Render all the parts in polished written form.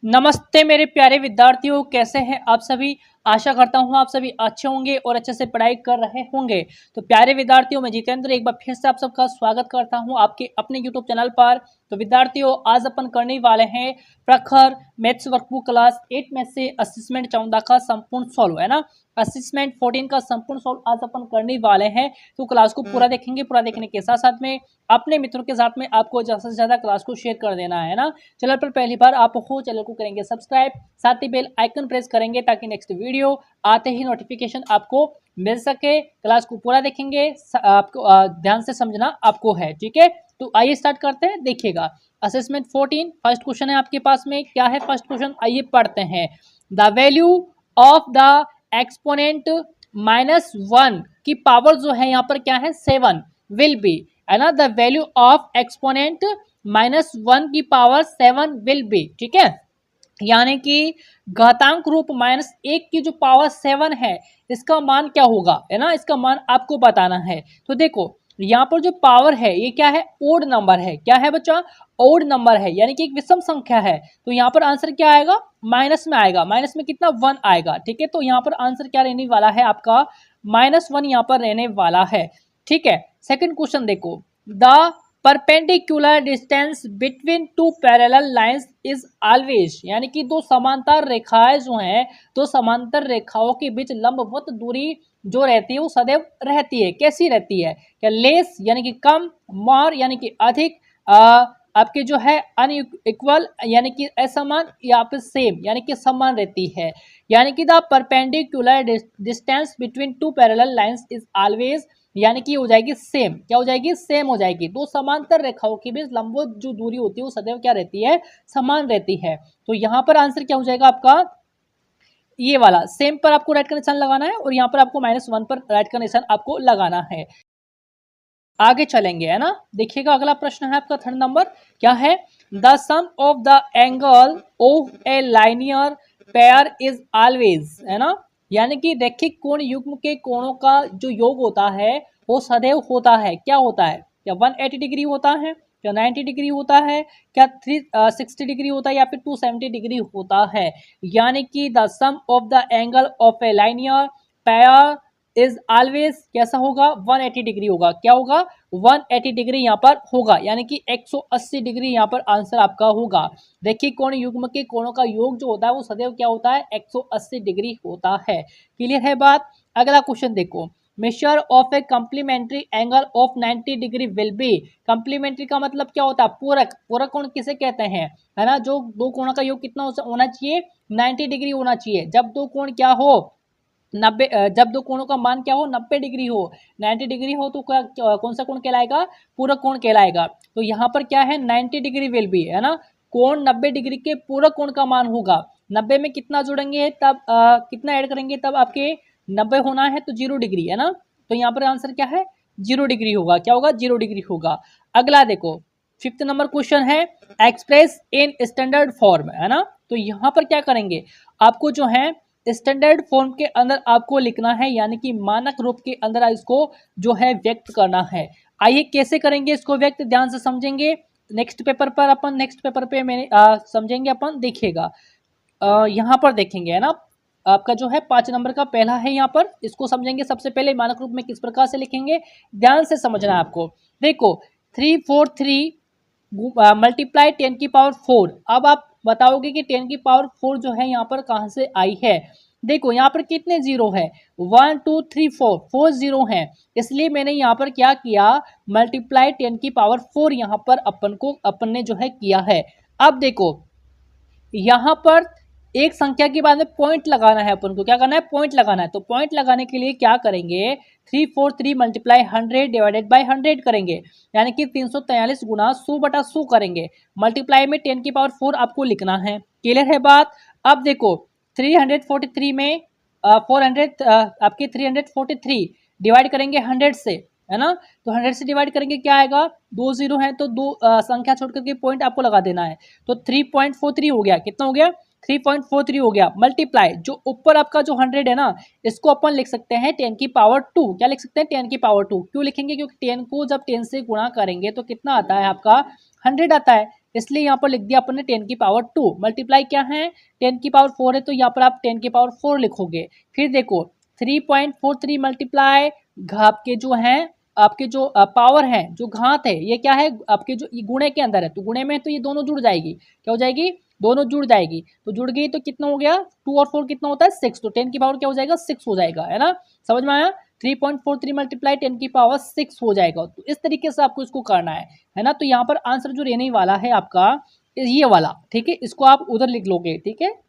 नमस्ते मेरे प्यारे विद्यार्थियों, कैसे हैं आप सभी। आशा करता हूं आप सभी अच्छे होंगे और अच्छे से पढ़ाई कर रहे होंगे। तो प्यारे विद्यार्थियों, मैं जितेंद्र एक बार फिर से आप सबका स्वागत करता हूं आपके अपने यूट्यूब चैनल पर। तो विद्यार्थियों, आज अपन करने वाले हैं प्रखर मैथ्स वर्कबुक क्लास 8 में से असेसमेंट 14 का संपूर्ण सॉल्व, है ना। असेसमेंट 14 का संपूर्ण सॉल्व आज अपन करने वाले हैं। तो क्लास को पूरा देखेंगे। पूरा देखने के साथ साथ में अपने मित्रों के साथ में आपको ज़्यादा से ज़्यादा क्लास को शेयर कर देना है ना। चैनल पर पहली बार आप हो, चैनल को करेंगे सब्सक्राइब, साथ ही बेल आइकन प्रेस करेंगे ताकि नेक्स्ट वीडियो आते ही नोटिफिकेशन आपको मिल सके। क्लास को पूरा देखेंगे, आपको ध्यान से समझना आपको है, ठीक है। तो आइए स्टार्ट करते हैं। देखिएगा, असेसमेंट 14 फर्स्ट क्वेश्चन है आपके पास में। क्या है फर्स्ट क्वेश्चन, आइए पढ़ते हैं। The value of the exponent -1 की पावर जो है यहाँ पर क्या है 7 विल बी, है ना। द वैल्यू ऑफ एक्सपोनेंट -1 की पावर 7 विल बी, ठीक है। यानी कि घातांक रूप -1 की जो पावर 7 है इसका मान क्या होगा, है ना। इसका मान आपको बताना है। तो देखो, यहाँ पर जो पावर है ये क्या है, ओड नंबर है। क्या है बच्चा, ओड नंबर है, यानी कि एक विषम संख्या है। तो यहाँ पर आंसर क्या आएगा, माइनस में आएगा। माइनस में कितना, 1 आएगा, ठीक है। तो यहाँ पर आंसर क्या रहने वाला है आपका, -1 यहाँ पर रहने वाला है, ठीक है। सेकंड क्वेश्चन देखो, the perpendicular distance between two parallel lines is always, यानी कि दो समांतर रेखाएं जो हैं, दो समांतर रेखाओं के बीच लंबवत दूरी जो रहती है वो सदैव रहती है। कैसी रहती है, क्या लेस यानी कि कम, मोर यानी कि अधिक, आपके जो है अनइक्वल यानी कि असमान, या फिर सेम यानी कि समान रहती है। यानी कि the perpendicular distance between two parallel lines is always, यानी कि हो जाएगी सेम। क्या हो जाएगी, सेम हो जाएगी। दो समांतर रेखाओं के बीच लंबवत जो दूरी होती है वो सदैव क्या रहती है, समान रहती है। तो यहाँ पर आंसर क्या हो जाएगा आपका, ये वाला सेम पर आपको राइट का निशान लगाना है और यहाँ पर आपको -1 पर राइट का निशान आपको लगाना है। आगे चलेंगे, है ना। देखिएगा, अगला प्रश्न है आपका थर्ड नंबर। क्या है, the sum of the angle of a linear pair is always, है ना। यानी कि रैखिक कोण युग्म के कोणों का जो योग होता है वो सदैव होता है। क्या होता है, क्या 180 डिग्री होता है, क्या 90 डिग्री होता है, क्या 360 डिग्री होता है, या फिर 270 डिग्री होता है। यानी कि the sum of the angle of a linear pair is always कैसा होगा, 180 डिग्री होगा। क्या होगा, 180 डिग्री यहाँ पर होगा, यानी कि 180 डिग्री यहाँ पर आंसर आपका होगा। देखिए, कोण युग्म के कोणों का योग जो होता है वो सदैव क्या होता है, 180 डिग्री होता है। क्लियर है बात। अगला क्वेश्चन देखो, measure of A complementary angle of 90 degree will be. Complementary का मतलब क्या होता है, पूरक। पूरक कोण किसे कहते हैं, है ना। जो दो कोणों का योग कितना होना चाहिए, 90 डिग्री होना चाहिए। जब दो कोण क्या हो, 90, जब दो कोणों का मान क्या हो, 90 डिग्री हो, 90 डिग्री हो, तो कौन सा कोण कहलाएगा, पूरक कोण कहलाएगा। तो यहाँ पर क्या है, 90 डिग्री विल बी, है ना। कोण 90 डिग्री के पूरक कोण का मान होगा। 90 में कितना जोड़ेंगे तब कितना ऐड करेंगे तब आपके 90 होना है, तो 0 डिग्री, है ना। तो यहाँ पर आंसर क्या है, 0 डिग्री होगा। क्या होगा, 0 डिग्री होगा। अगला देखो, फिफ्थ नंबर क्वेश्चन है, एक्सप्रेस इन स्टैंडर्ड फॉर्म, है ना। तो यहाँ पर क्या करेंगे, आपको जो है स्टैंडर्ड फॉर्म के अंदर आपको लिखना है, यानी कि मानक रूप के अंदर इसको जो है व्यक्त करना है। आइए कैसे करेंगे इसको व्यक्त, ध्यान से समझेंगे। नेक्स्ट पेपर पर अपन, नेक्स्ट पेपर पे मैंने समझेंगे अपन। देखिएगा, यहाँ पर देखेंगे, है ना। आपका जो है 5 नंबर का पहला है, यहाँ पर इसको समझेंगे। सबसे पहले मानक रूप में किस प्रकार से लिखेंगे, ध्यान से समझना है आपको। देखो, 343 मल्टीप्लाई 10 की पावर 4। अब आप बताओगे कि 10 की पावर 4 जो है यहाँ पर कहाँ से आई है। देखो, यहाँ पर कितने जीरो है, 1 2 3 4, 4 जीरो है। इसलिए मैंने यहाँ पर क्या किया, मल्टीप्लाई 10 की पावर 4 यहाँ पर अपन ने जो है किया है। अब देखो, यहाँ पर एक संख्या के बाद में पॉइंट लगाना है अपन को। क्या करना है, पॉइंट लगाना है। तो पॉइंट लगाने के लिए क्या करेंगे, 343 मल्टीप्लाई 100 डिवाइडेड बाई 100 करेंगे, यानी कि 343 गुना 100/100 करेंगे। मल्टीप्लाई में 10 की पावर 4 आपको लिखना है। क्लियर है बात। अब देखो, 343 में 400 आपके 343 डिवाइड करेंगे 100 से, है ना। तो 100 से डिवाइड करेंगे, क्या आएगा, 2 जीरो है तो दो संख्या छोड़ करके पॉइंट आपको लगा देना है। तो 3.43 हो गया। कितना हो गया, 3.43 हो गया। मल्टीप्लाई जो ऊपर आपका जो 100 है ना, इसको अपन लिख सकते हैं 10 की पावर 2। क्या लिख सकते हैं, 10 की पावर 2। क्यों लिखेंगे, क्योंकि 10 को जब 10 से गुणा करेंगे तो कितना आता है आपका, 100 आता है। इसलिए यहाँ पर लिख दिया अपन ने 10 की पावर 2। मल्टीप्लाई क्या है, 10 की पावर 4 है, तो यहाँ पर आप 10 की पावर 4 लिखोगे। फिर देखो 3.43 मल्टीप्लाई आपके जो हैं, आपके जो पावर है, जो घात है, ये क्या है आपके जो गुणे के अंदर है, तो गुणे में तो ये दोनों जुड़ जाएगी, क्या हो जाएगी, दोनों जुड़ जाएगी, तो जुड़ गई तो कितना हो गया, 2 और 4 कितना होता है 6, तो 10 की पावर क्या हो जाएगा 6 हो जाएगा, है ना, समझ में आया। 3.43 मल्टीप्लाई 10 की पावर 6 हो जाएगा। तो इस तरीके से आपको इसको करना है ना। तो यहाँ पर आंसर जो रहने वाला है आपका ये वाला, ठीक है, इसको आप उधर लिख लोगे, ठीक है।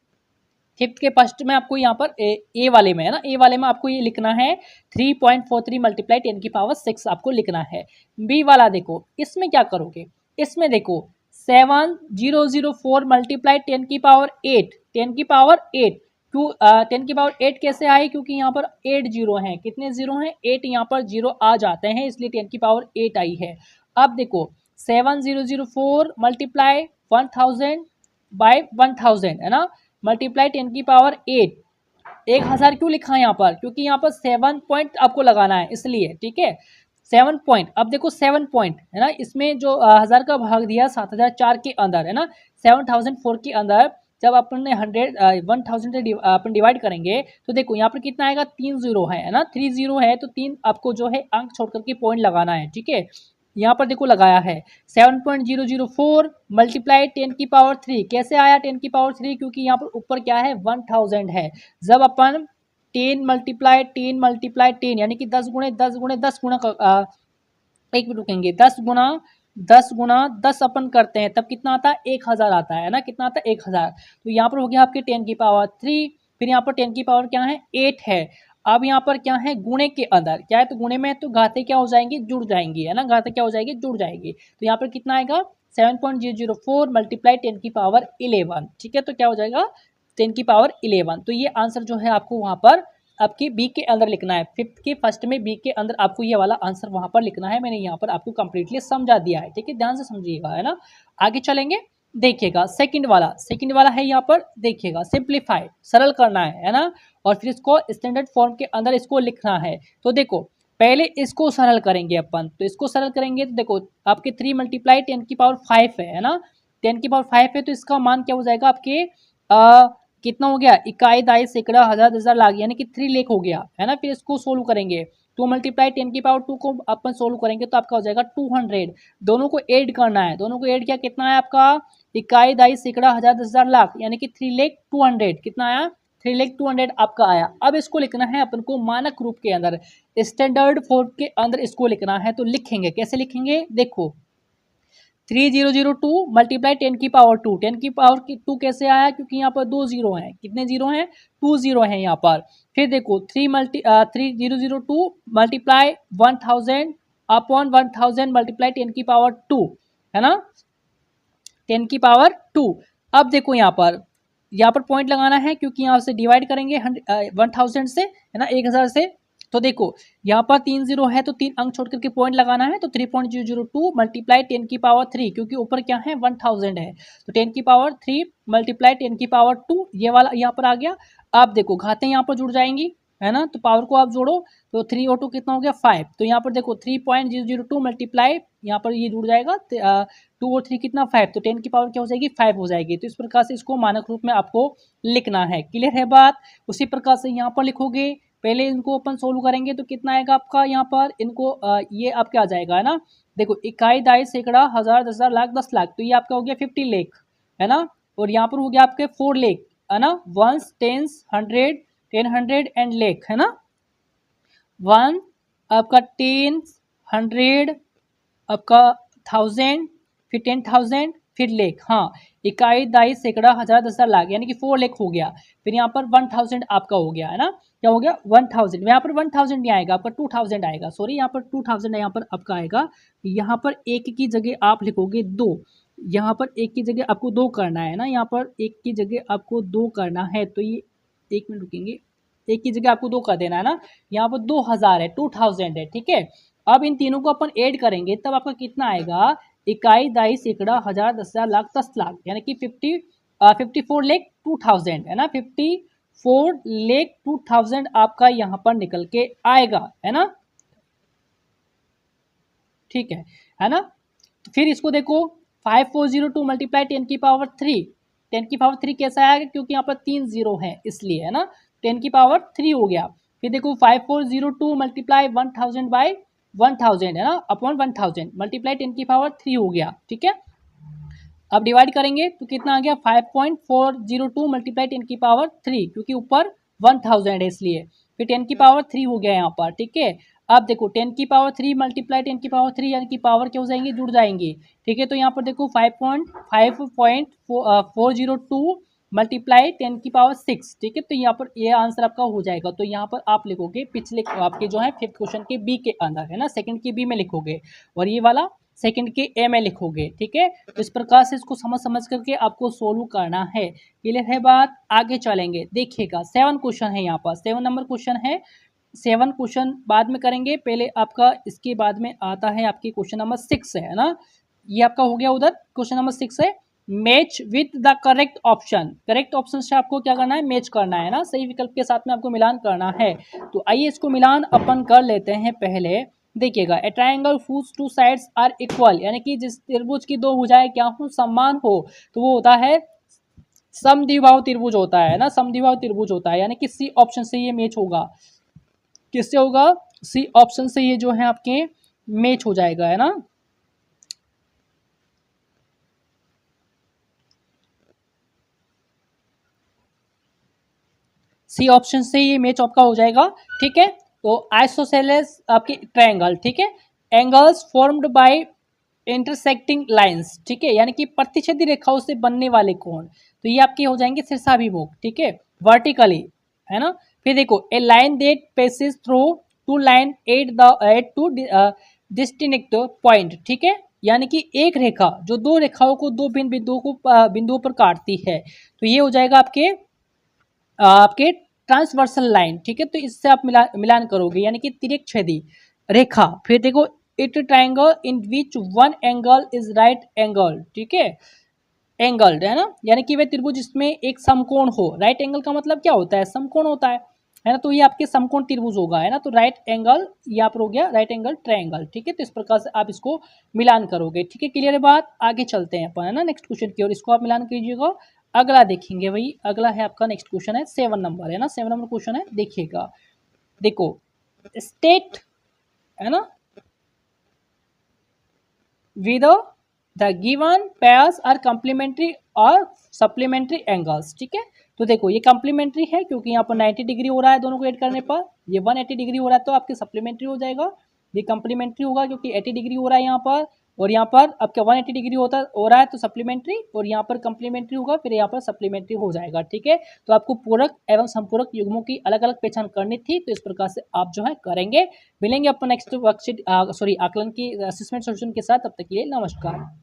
फिफ्थ के फर्स्ट में आपको यहाँ पर ए वाले में है ना, ए वाले में आपको ये लिखना है 3.43 मल्टीप्लाई 10 की पावर 6 आपको लिखना है। बी वाला देखो, इसमें क्या करोगे, इसमें देखो 7004 मल्टीप्लाई 10 की पावर 8, 10 की पावर 8, क्यों 10 की पावर 8 कैसे आई, क्योंकि यहाँ पर 8 जीरो हैं, कितने जीरो हैं 8, यहाँ पर जीरो आ जाते हैं, इसलिए 10 की पावर 8 आई है। अब देखो 7004 मल्टीप्लाई 1000 बाय 1000 है ना, मल्टीप्लाई 10 की पावर 8, 1000 क्यों लिखा है यहाँ पर, क्योंकि यहाँ पर 7 पॉइंट आपको लगाना है इसलिए, ठीक है, 7 पॉइंट। अब देखो 7 पॉइंट है ना, इसमें जो 1000 का भाग दिया 7004 के अंदर है ना, 7004 के अंदर जब अपन ने 1000 से अपन डिवाइड करेंगे तो देखो यहाँ पर कितना आएगा, 3 जीरो है ना, 3 जीरो है, तो 3 आपको जो है अंक छोड़ करके पॉइंट लगाना है, ठीक है। यहाँ पर देखो लगाया है 7.004 मल्टीप्लाई 10 की पावर 3, कैसे आया 10 की पावर 3, क्योंकि यहाँ पर ऊपर क्या है 1000 है। जब अपन 10 मल्टीप्लाई 10 यानी कि 10 गुणे 10 गुणे 10 गुणा एक मिनट रुकेंगे, 10 अपन करते हैं तब कितना आता है 1000 आता है ना, कितना आता है 1000। तो यहाँ पर हो गया आपके 10 की पावर 3, फिर यहाँ पर 10 की पावर क्या है 8 है। अब यहाँ पर क्या है गुणे के अंदर क्या है, तो गुणे में तो घाते क्या हो जाएंगी, जुड़ जाएंगी, है ना, घाते क्या हो जाएगी, जुड़ जाएगी। तो यहाँ पर कितना आएगा 7.004 मल्टीप्लाई 10 की पावर 11, ठीक है, तो क्या हो जाएगा 10 की पावर 11। तो ये आंसर जो है आपको वहाँ पर आपके बी के अंदर लिखना है, फिफ्थ के फर्स्ट में बी के अंदर आपको ये वाला आंसर वहां पर लिखना है। मैंने यहाँ पर आपको कंप्लीटली समझा दिया है, ठीक है, ध्यान से समझिएगा, है ना। आगे चलेंगे, देखिएगा सेकंड वाला है, यहाँ पर देखिएगा सिंप्लीफाई, सरल करना है ना, और फिर इसको स्टैंडर्ड फॉर्म के अंदर इसको लिखना है। तो देखो पहले इसको सरल करेंगे अपन, तो इसको सरल करेंगे तो देखो आपके 3 मल्टीप्लाई 10 की पावर 5 है ना, 10 की पावर 5 है, तो इसका मान क्या हो जाएगा आपके कितना हो गया, इकाई दाई सैकड़ा हजार दस लाख, यानी कि 3 लाख हो गया, है ना। फिर इसको सोल्व करेंगे, 2 मल्टीप्लाई 10 की पावर 2 को अपन सोल्व करेंगे तो आपका हो जाएगा 200। दोनों को ऐड करना है, दोनों को ऐड किया कितना है आपका, इकाई दाई सैकड़ा हजार दस लाख, यानी कि 3 लाख 200, कितना आया 3 लाख 200 आपका आया। अब इसको लिखना है अपन को मानक रूप के अंदर, स्टैंडर्ड फॉर्म के अंदर इसको लिखना है। तो लिखेंगे, कैसे लिखेंगे, देखो 3002 मल्टीप्लाई 10 की पावर 2, 10 की पावर 2 कैसे आया, क्योंकि यहाँ पर 2 जीरो हैं, कितने जीरो हैं 2 जीरो हैं यहाँ पर। फिर देखो 3002 मल्टीप्लाई 1000 अपॉन 1000 मल्टीप्लाई 10 की पावर 2, है ना, 10 की पावर 2। अब देखो यहाँ पर पॉइंट लगाना है, क्योंकि यहाँ से डिवाइड करेंगे 1000 से, है ना, 1000 से। तो देखो यहाँ पर 3 जीरो है, तो 3 अंक छोड़ करके पॉइंट लगाना है, तो 3.002 मल्टीप्लाई 10 की पावर 3, क्योंकि ऊपर क्या है 1000 है, तो 10 की पावर 3 मल्टीप्लाई 10 की पावर 2, ये वाला यहाँ पर आ गया। अब देखो घातें यहाँ पर जुड़ जाएंगी, है ना, तो पावर को आप जोड़ो, तो 3 और 2 कितना हो गया 5, तो यहाँ पर देखो 3.002 मल्टीप्लाई, यहाँ पर ये जुड़ जाएगा 2 और 3 कितना 5, तो 10 की पावर क्या हो जाएगी 5 हो जाएगी। तो इस प्रकार से इसको मानक रूप में आपको लिखना है, क्लियर है बात। उसी प्रकार से यहाँ पर लिखोगे, पहले इनको अपन सोल्व करेंगे तो कितना आएगा आपका, यहाँ पर इनको ये आपके आ जाएगा, है ना, देखो इकाई दाई सैकड़ा हजार दस हजार लाख 10 लाख, तो ये आपका हो गया 50 लाख, है ना, और यहाँ पर हो गया आपके 4 लाख, है ना, वंस टेंस 100 10 100 एंड लाख, है ना, 1 आपका 10 100 आपका 1000 फिर 10,000 फिर लाख, हाँ, इकाई दाई सैकड़ा हजार दस हजार लाख, यानी कि 4 लाख हो गया। फिर यहाँ पर 1000 आपका हो गया, है ना, क्या हो गया 1000, यहाँ पर 1000 नहीं आएगा आपका 2000 आएगा, सॉरी यहाँ पर 2000 यहाँ पर आपका आएगा। यहाँ पर एक की जगह आप लिखोगे 2, यहाँ पर एक की जगह आपको 2 करना है ना, यहाँ पर एक की जगह आपको 2 करना है, तो ये 1 मिनट रुकेंगे, एक की जगह आपको 2 कर देना है ना, यहाँ पर 2000 है 2000 है, ठीक है। अब इन तीनों को अपन ऐड करेंगे तब आपका कितना आएगा, इकाई दाई सैकड़ा हजार दस हजार लाख 10 लाख, यानी कि 54 लाख 2000, है ना, 54 लाख 2000 आपका यहाँ पर निकल के आएगा, है ना, ठीक है ना। तो फिर इसको देखो 5402 मल्टीप्लाई 10 की पावर 3, 10 की पावर 3 कैसा आएगा, क्योंकि यहाँ पर 3 जीरो है इसलिए, है ना, 10 की पावर 3 हो गया। फिर देखो 5402 मल्टीप्लाई 1000 बाई 1000, है ना, अपॉन 1000 मल्टीप्लाई 10 की पावर 3 हो गया। ठीक है, अब डिवाइड करेंगे तो कितना आ गया, 5.402 मल्टीप्लाई 10 की पावर 3, क्योंकि ऊपर 1000 है इसलिए, फिर 10 की पावर 3 हो गया यहाँ पर। ठीक है, अब देखो 10 की पावर 3 मल्टीप्लाई 10 की पावर 3 यानी कि पावर क्या हो जाएंगी, जुड़ जाएंगी। ठीक है, तो यहाँ पर देखो 5.402 मल्टीप्लाई 10 की पावर 6। ठीक है, तो यहाँ पर ये आंसर आपका हो जाएगा। तो यहाँ पर आप लिखोगे पिछले आपके जो है 5th क्वेश्चन के बी के अंदर, है ना, सेकंड के बी में लिखोगे और ये वाला सेकंड के ए में लिखोगे। ठीक है, तो इस प्रकार से इसको समझ समझ करके आपको सोल्व करना है। क्लियर है बात, आगे चलेंगे। देखिएगा 7 क्वेश्चन है यहाँ पर, 7 नंबर क्वेश्चन है। 7 क्वेश्चन बाद में करेंगे, पहले आपका इसके बाद में आता है आपके क्वेश्चन नंबर 6 है ना, ये आपका हो गया उधर। क्वेश्चन नंबर 6 है match with the correct option. Correct option से आपको क्या करना है, मैच करना है ना, सही विकल्प के साथ में आपको मिलान करना है। तो आइए इसको मिलान अपन कर लेते हैं पहले। देखिएगा a triangle whose two sides are equal, यानी कि जिस त्रिभुज की दो भुजाएं क्या हो, समान हो, तो वो होता है समद्विबाहु त्रिभुज होता है ना, समद्विबाहु त्रिभुज होता है। यानी कि सी ऑप्शन से ये मैच होगा, किससे होगा, सी ऑप्शन से ये जो है आपके मैच हो जाएगा, है ना। सी ऑप्शन से ये मैच आपका हो जाएगा। ठीक है, तो आइसोसेलेस आपकी ट्रायंगल, ठीक है, angles formed by intersecting lines. ठीक है, यानी कि प्रतिच्छेदी रेखाओं से बनने वाले कोण, तो ये आपके हो जाएंगे शीर्षाभिमुख। ठीक है, वर्टिकली, है ना। फिर देखो a line that passes through two line at two distinct point. ठीक है, यानी कि एक रेखा जो दो रेखाओं को दो भिन्न बिंदुओं पर काटती है, तो ये हो जाएगा आपके ट्रांसवर्सल लाइन। ठीक है, तो इससे आप मिलान करोगे, यानी कि तिर्यकछेदी रेखा। फिर देखो it triangle in which one angle is right angle. ठीक है, एंगल्ड, है ना, यानी कि वे त्रिभुज जिसमें एक समकोण हो। राइट एंगल का मतलब क्या होता है, समकोण होता है ना, तो ये आपके समकोण त्रिभुज होगा, है ना। तो राइट एंगल यहाँ पर हो गया राइट एंगल ट्रायंगल। ठीक है, तो इस प्रकार से आप इसको मिलान करोगे। ठीक है, क्लियर है बात, आगे चलते हैं अपन, है ना, नेक्स्ट क्वेश्चन की ओर। इसको आप मिलान कीजिएगा। अगला देखेंगे भाई, अगला है आपका नेक्स्ट क्वेश्चन है 7 नंबर, है ना, 7 नंबर क्वेश्चन है। देखिएगा, देखो स्टेट, है ना, with the given pairs are complementary और सप्लीमेंट्री एंगल्स। ठीक है, तो देखो ये कम्प्लीमेंट्री है क्योंकि यहाँ पर 90 डिग्री हो रहा है दोनों को ऐड करने पर, ये 180 डिग्री हो रहा है तो आपके सप्लीमेंट्री हो जाएगा। ये कम्प्लीमेंट्री होगा क्योंकि 80 डिग्री हो रहा है यहाँ पर, और यहाँ पर आपका 180 डिग्री हो रहा है तो सप्लीमेंट्री, और यहाँ पर कम्प्लीमेंट्री होगा, फिर यहाँ पर सप्लीमेंट्री हो जाएगा। ठीक है, तो आपको पूरक एवं संपूरक युग्मों की अलग अलग पहचान करनी थी, तो इस प्रकार से आप जो है करेंगे। मिलेंगे अपन नेक्स्ट वर्कशीट आकलन की असेसमेंट सोल्यूशन के साथ, तब तक के लिए नमस्कार।